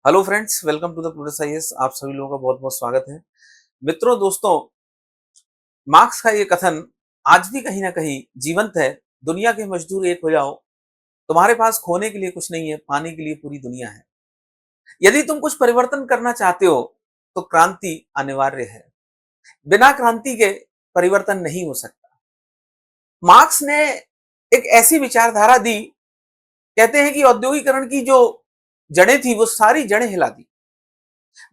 Hello friends, welcome to the produce IAS. आप सभी लोगों का बहुत बहुत स्वागत है। मित्रों, दोस्तों, मार्क्स का ये कथन आज भी कहीं ना कहीं जीवंत है। दुनिया के मजदूर एक हो जाओ, तुम्हारे पास खोने के लिए कुछ नहीं है, पाने के लिए पूरी दुनिया है। यदि तुम कुछ परिवर्तन करना चाहते हो तो क्रांति अनिवार्य है। बिना क्रांति के परिवर्तन नहीं हो सकता। मार्क्स ने एक ऐसी विचारधारा दी, कहते हैं कि औद्योगिकरण की जो जड़ें थी वो सारी जड़ें हिला दी।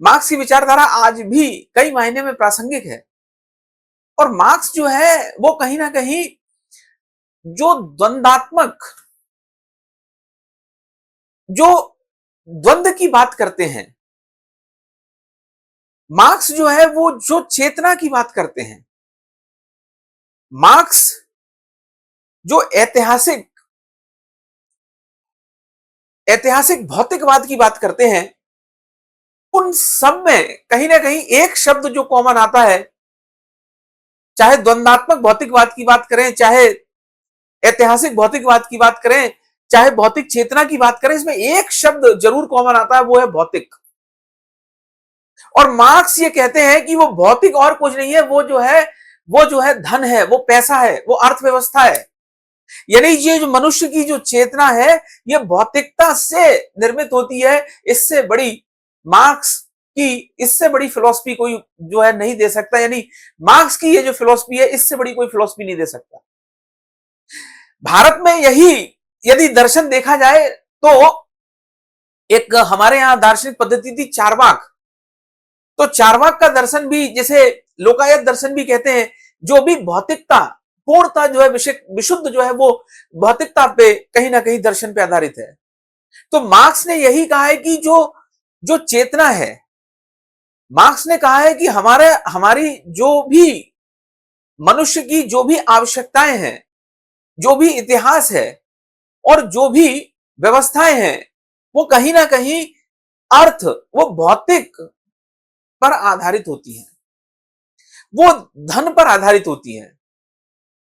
मार्क्स की विचारधारा आज भी कई मायने में प्रासंगिक है। और मार्क्स जो है वो कहीं ना कहीं जो द्वंदात्मक जो द्वंद की बात करते हैं, मार्क्स जो है वो जो चेतना की बात करते हैं, मार्क्स जो ऐतिहासिक ऐतिहासिक भौतिकवाद की बात करते हैं, उन सब में कहीं ना कहीं एक शब्द जो कॉमन आता है। चाहे द्वंदात्मक भौतिकवाद की बात करें, चाहे ऐतिहासिक भौतिकवाद की बात करें, चाहे भौतिक चेतना की बात करें, इसमें एक शब्द जरूर कॉमन आता है, वो है भौतिक। और मार्क्स ये कहते हैं कि वो भौतिक और कुछ नहीं है, वो जो है धन है, वो पैसा है, वो अर्थव्यवस्था है। यानी ये जो मनुष्य की जो चेतना है, ये भौतिकता से निर्मित होती है। इससे बड़ी मार्क्स की इससे बड़ी फिलॉसफी कोई जो है नहीं दे सकता। यानी मार्क्स की ये जो फिलॉसफी है, इससे बड़ी कोई फिलॉसफी नहीं दे सकता। भारत में यही यदि दर्शन देखा जाए तो एक हमारे यहां दार्शनिक पद्धति थी चारवाक। तो चारवाक का दर्शन भी, जिसे लोकायत दर्शन भी कहते हैं, जो भी भौतिकता पूर्णता जो है विशुद्ध जो है वो भौतिकता पे कहीं ना कहीं दर्शन पे आधारित है। तो मार्क्स ने यही कहा है कि जो जो चेतना है, मार्क्स ने कहा है कि हमारी जो भी मनुष्य की जो भी आवश्यकताएं हैं, जो भी इतिहास है और जो भी व्यवस्थाएं हैं, वो कहीं ना कहीं अर्थ, वो भौतिक पर आधारित होती हैं, वो धन पर आधारित होती हैं।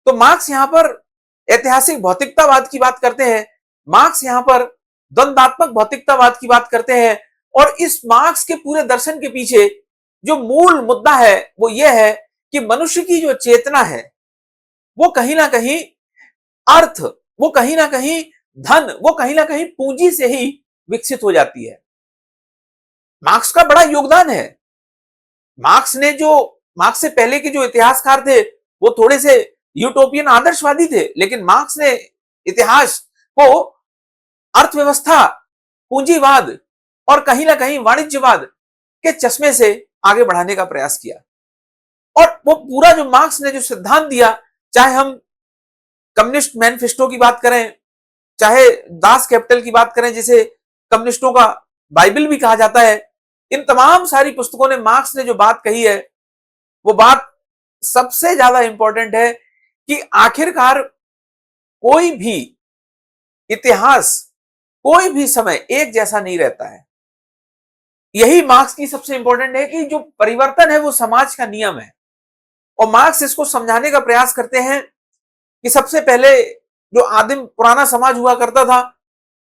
तो मार्क्स यहां पर ऐतिहासिक भौतिकतावाद की बात करते हैं, मार्क्स यहां पर द्वंदात्मक भौतिकतावाद की बात करते हैं। और इस मार्क्स के पूरे दर्शन के पीछे जो मूल मुद्दा है वो ये है कि मनुष्य की जो चेतना है, वो कहीं ना कहीं अर्थ, वो कहीं ना कहीं धन, वो कहीं ना कहीं पूंजी से ही विकसित हो जाती है। मार्क्स का बड़ा योगदान है। मार्क्स ने जो मार्क्स से पहले के जो इतिहासकार थे वो थोड़े से यूटोपियन आदर्शवादी थे, लेकिन मार्क्स ने इतिहास को अर्थव्यवस्था, पूंजीवाद और कहीं ना कहीं वाणिज्यवाद के चश्मे से आगे बढ़ाने का प्रयास किया। और वो पूरा जो मार्क्स ने जो सिद्धांत दिया, चाहे हम कम्युनिस्ट मैनिफेस्टो की बात करें, चाहे दास कैपिटल की बात करें, जिसे कम्युनिस्टों का बाइबल भी कहा जाता है, इन तमाम सारी पुस्तकों ने मार्क्स ने जो बात कही है, वो बात सबसे ज्यादा इंपॉर्टेंट है कि आखिरकार कोई भी इतिहास, कोई भी समय एक जैसा नहीं रहता है। यही मार्क्स की सबसे इंपॉर्टेंट है कि जो परिवर्तन है वो समाज का नियम है। और मार्क्स इसको समझाने का प्रयास करते हैं कि सबसे पहले जो आदिम पुराना समाज हुआ करता था,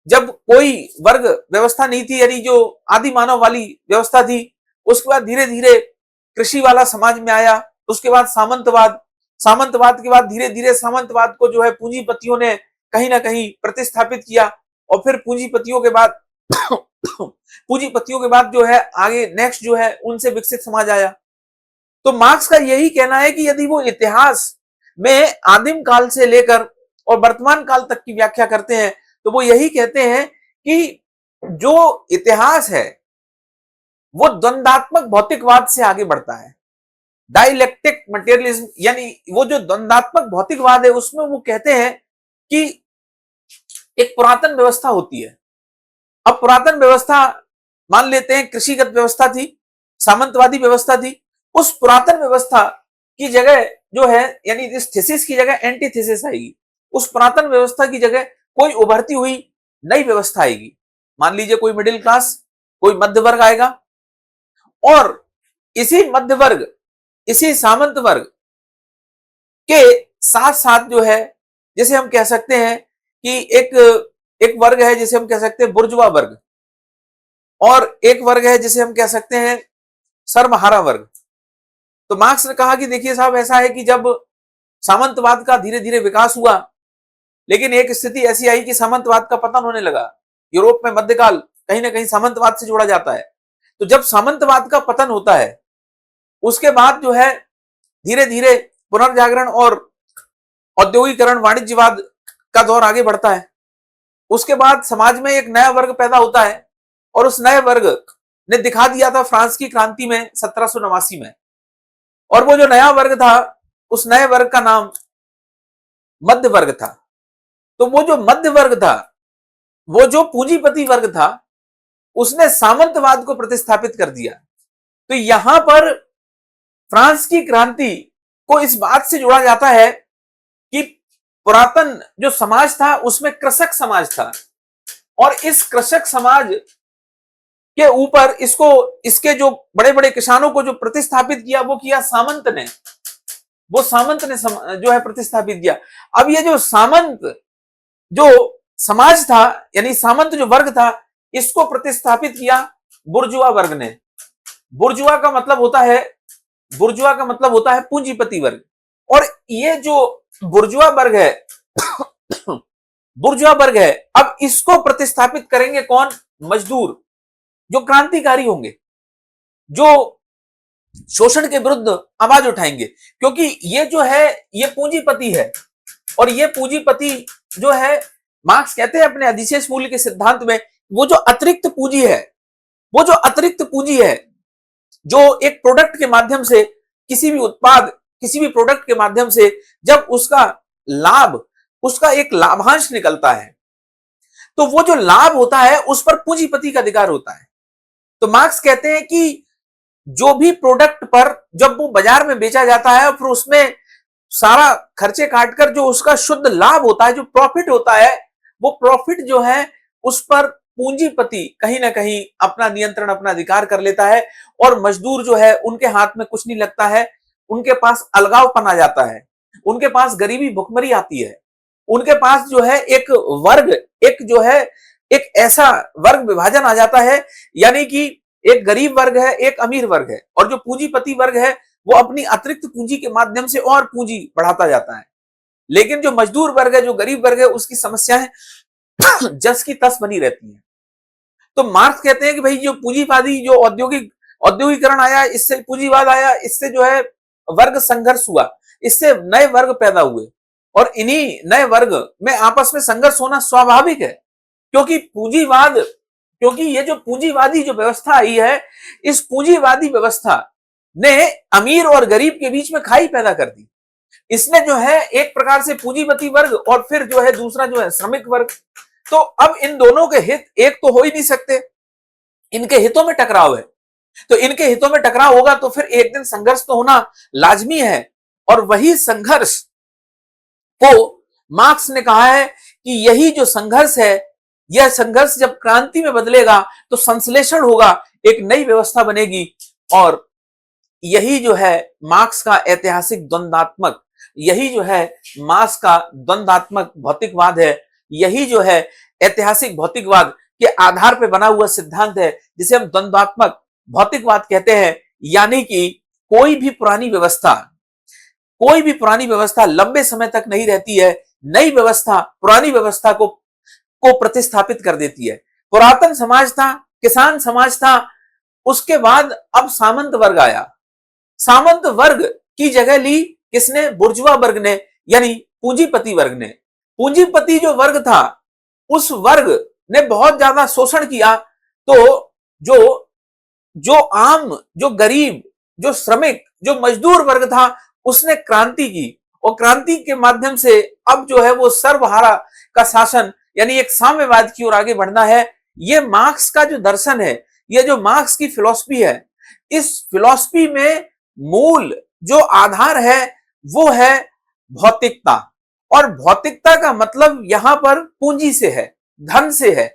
जब कोई वर्ग व्यवस्था नहीं थी, यानी जो आदि मानव वाली व्यवस्था थी, उसके बाद धीरे धीरे कृषि वाला समाज में आया, उसके बाद सामंतवाद, सामंतवाद के बाद धीरे धीरे सामंतवाद को जो है पूंजीपतियों ने कहीं ना कहीं प्रतिस्थापित किया। और फिर पूंजीपतियों के बाद पूंजीपतियों के बाद जो है आगे नेक्स्ट जो है उनसे विकसित समाज आया। तो मार्क्स का यही कहना है कि यदि वो इतिहास में आदिम काल से लेकर और वर्तमान काल तक की व्याख्या करते हैं, तो वो यही कहते हैं कि जो इतिहास है वो द्वंदात्मक भौतिकवाद से आगे बढ़ता है। डाइलेक्टिक मटेरियलिज्म, यानी वो जो द्वंदात्मक भौतिकवाद है, उसमें वो कहते हैं कि एक पुरातन व्यवस्था होती है। अब पुरातन व्यवस्था मान लेते हैं कृषिगत व्यवस्था थी, सामंतवादी व्यवस्था थी। उस पुरातन व्यवस्था की जगह जो है, यानी इस थीसिस की जगह एंटीथीसिस आएगी। उस पुरातन व्यवस्था की जगह कोई उभरती हुई नई व्यवस्था आएगी। मान लीजिए कोई मिडिल क्लास, कोई मध्य वर्ग आएगा, और इसी मध्य वर्ग, इसी सामंत वर्ग के साथ साथ जो है, जैसे हम कह सकते हैं कि एक एक वर्ग है जिसे हम कह सकते हैं बुर्जुआ वर्ग। और एक वर्ग है जिसे हम कह सकते हैं सर्वहारा वर्ग। तो मार्क्स ने कहा कि देखिए साहब, ऐसा है कि जब सामंतवाद का धीरे धीरे विकास हुआ, लेकिन एक स्थिति ऐसी आई कि सामंतवाद का पतन होने लगा। यूरोप में मध्यकाल कहीं ना कहीं सामंतवाद से जोड़ा जाता है। तो जब सामंतवाद का पतन होता है, उसके बाद जो है धीरे धीरे पुनर्जागरण और औद्योगिकरण, वाणिज्यवाद का दौर आगे बढ़ता है। उसके बाद समाज में एक नया वर्ग पैदा होता है, और उस नए वर्ग ने दिखा दिया था फ्रांस की क्रांति में 1789 में। और वो जो नया वर्ग था, उस नए वर्ग का नाम मध्य वर्ग था। तो वो जो मध्य वर्ग था, वो जो पूंजीपति वर्ग था, उसने सामंतवाद को प्रतिस्थापित कर दिया। तो यहां पर फ्रांस की क्रांति को इस बात से जोड़ा जाता है कि पुरातन जो समाज था उसमें कृषक समाज था, और इस कृषक समाज के ऊपर इसके जो बड़े बड़े किसानों को जो प्रतिस्थापित किया, वो किया सामंत ने। जो है प्रतिस्थापित किया। अब ये जो सामंत जो समाज था, यानी सामंत जो वर्ग था, इसको प्रतिस्थापित किया बुर्जुआ वर्ग ने। बुर्जुआ का मतलब होता है पूंजीपति वर्ग। और ये जो बुर्जुआ वर्ग है बुर्जुआ वर्ग है, अब इसको प्रतिस्थापित करेंगे कौन? मजदूर, जो क्रांतिकारी होंगे, जो शोषण के विरुद्ध आवाज उठाएंगे। क्योंकि ये जो है, ये पूंजीपति है, और ये पूंजीपति जो है, मार्क्स कहते हैं अपने अधिशेष मूल्य के सिद्धांत में, वो जो अतिरिक्त पूंजी है, जो एक प्रोडक्ट के माध्यम से, किसी भी प्रोडक्ट के माध्यम से जब उसका एक लाभांश निकलता है, तो वो जो लाभ होता है उस पर पूंजीपति का अधिकार होता है। तो मार्क्स कहते हैं कि जो भी प्रोडक्ट पर जब वो बाजार में बेचा जाता है, और फिर उसमें सारा खर्चे काटकर जो उसका शुद्ध लाभ होता है, जो प्रॉफिट होता है, वो प्रॉफिट जो है उस पर पूंजीपति कहीं ना कहीं अपना नियंत्रण, अपना अधिकार कर लेता है। और मजदूर जो है, उनके हाथ में कुछ नहीं लगता है, उनके पास अलगावपन आ जाता है, उनके पास गरीबी भुखमरी आती है, उनके पास जो है एक ऐसा वर्ग विभाजन आ जाता है, यानी कि एक गरीब वर्ग है, एक अमीर वर्ग है, और जो पूंजीपति वर्ग है वो अपनी अतिरिक्त पूंजी के माध्यम से और पूंजी बढ़ाता जाता है। लेकिन जो मजदूर वर्ग है, जो गरीब वर्ग है, उसकी समस्याएं जस की तस बनी रहती हैं। तो मार्क्स कहते हैं कि भाई, जो पूंजीवादी, जो औद्योगिकरण आया, इससे पूंजीवाद आया, इससे जो है वर्ग संघर्ष हुआ, इससे नए वर्ग पैदा हुए, और इन्हीं नए वर्ग में आपस में संघर्ष होना स्वाभाविक है। क्योंकि ये जो पूंजीवादी जो व्यवस्था आई है, इस पूंजीवादी व्यवस्था ने अमीर और गरीब के बीच में खाई पैदा कर दी। इसने जो है एक प्रकार से पूंजीपति वर्ग, और फिर जो है दूसरा जो है श्रमिक वर्ग। तो अब इन दोनों के हित एक तो हो ही नहीं सकते, इनके हितों में टकराव है। तो इनके हितों में टकराव होगा तो फिर एक दिन संघर्ष तो होना लाजमी है। और वही संघर्ष को मार्क्स ने कहा है कि यही जो संघर्ष है, यह संघर्ष जब क्रांति में बदलेगा तो संश्लेषण होगा, एक नई व्यवस्था बनेगी। और यही जो है मार्क्स का ऐतिहासिक द्वंद्वात्मक, यही जो है मार्क्स का द्वंद्वात्मक भौतिकवाद है। यही जो है ऐतिहासिक भौतिकवाद के आधार पर बना हुआ सिद्धांत है, जिसे हम द्वंद्वात्मक भौतिकवाद कहते हैं। यानी कि कोई भी पुरानी व्यवस्था लंबे समय तक नहीं रहती है। नई व्यवस्था पुरानी व्यवस्था को प्रतिस्थापित कर देती है। पुरातन समाज था, किसान समाज था, उसके बाद अब सामंत वर्ग आया। सामंत वर्ग की जगह ली किसने? बुर्जुआ वर्ग ने, यानी पूंजीपति वर्ग ने। पूंजीपति जो वर्ग था, उस वर्ग ने बहुत ज्यादा शोषण किया। तो जो आम, जो गरीब, जो श्रमिक, जो मजदूर वर्ग था, उसने क्रांति की, और क्रांति के माध्यम से अब जो है वो सर्वहारा का शासन, यानी एक साम्यवाद की ओर आगे बढ़ना है। ये मार्क्स का जो दर्शन है, ये जो मार्क्स की फिलॉसफी है, इस फिलॉसफी में मूल जो आधार है वो है भौतिकता। और भौतिकता का मतलब यहां पर पूंजी से है, धन से है,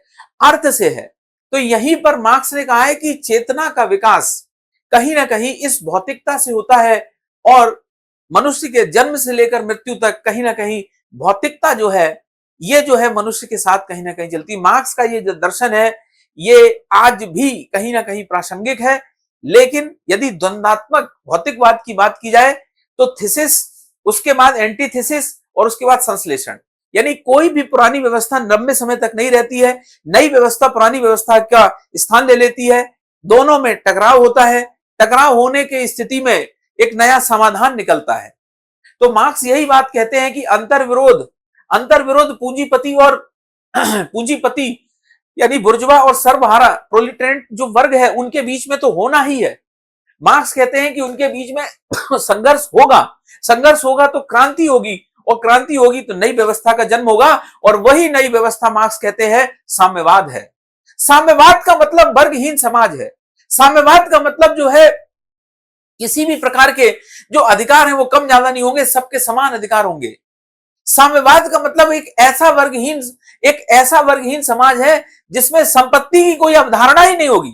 अर्थ से है। तो यहीं पर मार्क्स ने कहा है कि चेतना का विकास कहीं ना कहीं इस भौतिकता से होता है, और मनुष्य के जन्म से लेकर मृत्यु तक कहीं ना कहीं भौतिकता जो है, ये जो है मनुष्य के साथ कहीं ना कहीं चलती। मार्क्स का ये जो दर्शन है, ये आज भी कहीं ना कहीं प्रासंगिक है। लेकिन यदि द्वंद्वात्मक भौतिकवाद की बात की जाए तो थीसिस, उसके बाद एंटीथीसिस और उसके बाद संश्लेषण, यानी कोई भी पुरानी व्यवस्था लंबे समय तक नहीं रहती है, नई व्यवस्था पुरानी व्यवस्था का स्थान ले लेती है, दोनों में टकराव होता है, टकराव होने की स्थिति में एक नया समाधान निकलता है। तो मार्क्स यही बात कहते हैं कि अंतर्विरोध, अंतर्विरोध पूंजीपति और पूंजीपति यानी बुर्जुआ और सर्वहारा प्रोलिटेरियन जो वर्ग है उनके बीच में तो होना ही है। मार्क्स कहते हैं कि उनके बीच में संघर्ष होगा, संघर्ष होगा तो क्रांति होगी, और क्रांति होगी तो नई व्यवस्था का जन्म होगा, और वही नई व्यवस्था मार्क्स कहते हैं साम्यवाद है। साम्यवाद का मतलब वर्गहीन समाज है। साम्यवाद का मतलब जो है किसी भी प्रकार के जो अधिकार हैं वो कम ज्यादा नहीं होंगे, सबके समान अधिकार होंगे। साम्यवाद का मतलब एक ऐसा वर्गहीन समाज है जिसमें संपत्ति की कोई अवधारणा ही नहीं होगी,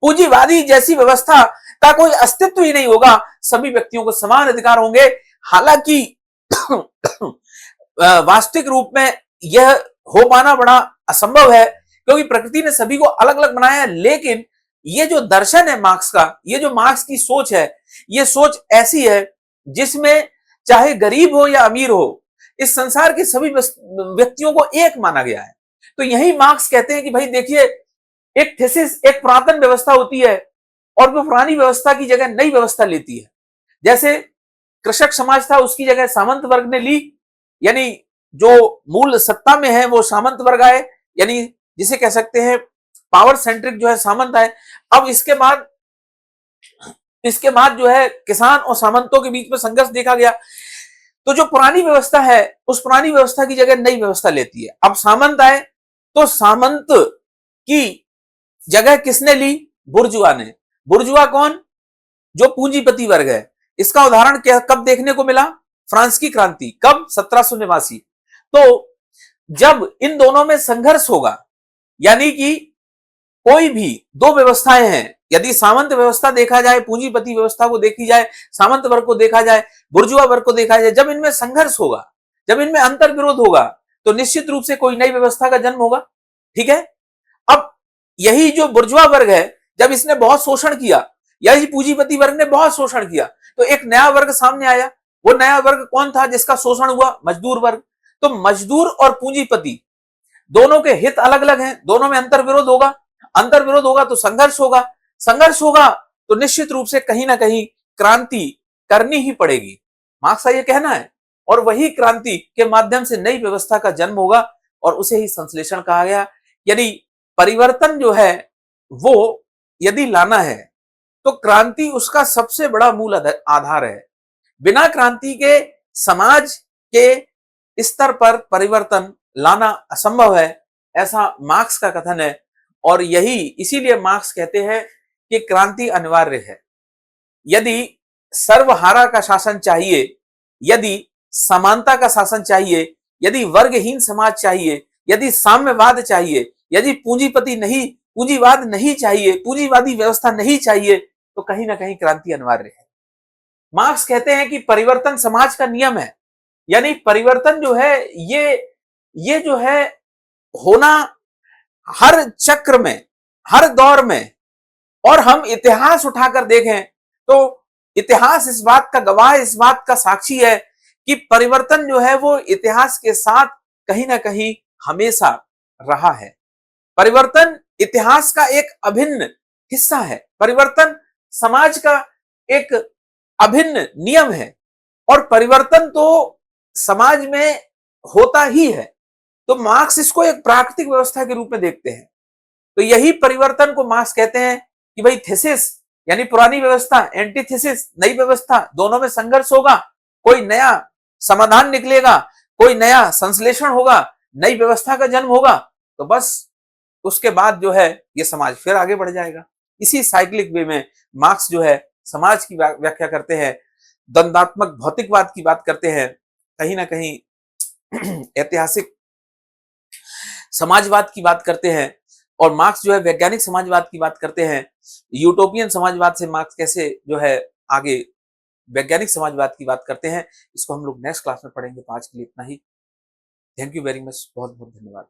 पूंजीवादी जैसी व्यवस्था का कोई अस्तित्व ही नहीं होगा, सभी व्यक्तियों को समान अधिकार होंगे। हालांकि वास्तविक रूप में यह हो पाना बड़ा असंभव है, क्योंकि प्रकृति ने सभी को अलग अलग बनाया है। लेकिन ये जो दर्शन है मार्क्स का, ये जो मार्क्स की सोच है, ये सोच ऐसी है जिसमें चाहे गरीब हो या अमीर हो, इस संसार के सभी व्यक्तियों को एक माना गया है। तो यही मार्क्स कहते हैं कि भाई देखिए, एक थीसिस, एक पुरातन व्यवस्था होती है और वो पुरानी व्यवस्था की जगह नई व्यवस्था लेती है। जैसे कृषक समाज था, उसकी जगह सामंत वर्ग ने ली, यानी जो मूल सत्ता में है वो सामंत वर्ग आए, यानी जिसे कह सकते हैं पावर सेंट्रिक जो है सामंत आए। अब इसके बाद जो है किसान और सामंतों के बीच में संघर्ष देखा गया। तो जो पुरानी व्यवस्था है उस पुरानी व्यवस्था की जगह नई व्यवस्था लेती है। अब सामंत आए तो सामंत की जगह किसने ली? बुर्जुआ ने। बुर्जुआ कौन? जो पूंजीपति वर्ग है। इसका उदाहरण क्या कब देखने को मिला? फ्रांस की क्रांति। कब? 1789। तो जब इन दोनों में संघर्ष होगा, यानी कि कोई भी दो व्यवस्थाएं हैं, यदि सामंत व्यवस्था देखा जाए, पूंजीपति व्यवस्था को देखी जाए, सामंत वर्ग को देखा जाए, बुर्जुआ वर्ग को देखा जाए, जब इनमें संघर्ष होगा, जब इनमें अंतर विरोध होगा, तो निश्चित रूप से कोई नई व्यवस्था का जन्म होगा। ठीक है। अब यही जो बुर्जुआ वर्ग है, जब इसने बहुत शोषण किया, यही पूंजीपति वर्ग ने बहुत शोषण किया, तो एक नया वर्ग सामने आया। वो नया वर्ग कौन था जिसका शोषण हुआ? मजदूर वर्ग। तो मजदूर और पूंजीपति दोनों के हित अलग अलग हैं, दोनों में अंतर विरोध होगा। अंतर विरोध होगा तो संघर्ष होगा, संघर्ष होगा तो निश्चित रूप से कहीं ना कहीं क्रांति करनी ही पड़ेगी। मार्क्स का यह कहना है। और वही क्रांति के माध्यम से नई व्यवस्था का जन्म होगा, और उसे ही संश्लेषण कहा गया। यानी परिवर्तन जो है वो यदि लाना है तो क्रांति उसका सबसे बड़ा मूल आधार है। बिना क्रांति के समाज के स्तर पर परिवर्तन लाना असंभव है, ऐसा मार्क्स का कथन है। और यही इसीलिए मार्क्स कहते हैं कि क्रांति अनिवार्य है। यदि सर्वहारा का शासन चाहिए, यदि समानता का शासन चाहिए, यदि वर्गहीन समाज चाहिए, यदि साम्यवाद चाहिए, यदि पूंजीवाद नहीं चाहिए, पूंजीवादी व्यवस्था नहीं चाहिए, तो कहीं ना कहीं क्रांति अनिवार्य है। मार्क्स कहते हैं कि परिवर्तन समाज का नियम है, यानी परिवर्तन जो है ये जो है होना हर चक्र में, हर दौर में। और हम इतिहास उठाकर देखें तो इतिहास इस बात का गवाह, इस बात का साक्षी है कि परिवर्तन जो है वो इतिहास के साथ कहीं ना कहीं हमेशा रहा है। परिवर्तन इतिहास का एक अभिन्न हिस्सा है, परिवर्तन समाज का एक अभिन्न नियम है, और परिवर्तन तो समाज में होता ही है। तो मार्क्स इसको एक प्राकृतिक व्यवस्था के रूप में देखते हैं। तो यही परिवर्तन को मार्क्स कहते हैं कि भाई थीसिस यानी पुरानी व्यवस्था, एंटीथीसिस नई व्यवस्था, दोनों में संघर्ष होगा, कोई नया समाधान निकलेगा, कोई नया संश्लेषण होगा, नई व्यवस्था का जन्म होगा, तो बस उसके बाद जो है ये समाज फिर आगे बढ़ जाएगा। इसी साइक्लिक वे में मार्क्स जो है समाज की व्याख्या करते हैं, द्वंद्वात्मक भौतिकवाद की बात करते हैं, कहीं ना कहीं ऐतिहासिक समाजवाद की बात करते हैं, और मार्क्स जो है वैज्ञानिक समाजवाद की बात करते हैं। यूटोपियन समाजवाद से मार्क्स कैसे जो है आगे वैज्ञानिक समाजवाद की बात करते हैं, इसको हम लोग नेक्स्ट क्लास में पढ़ेंगे। तो आज के लिए इतना ही। थैंक यू वेरी मच, बहुत बहुत धन्यवाद।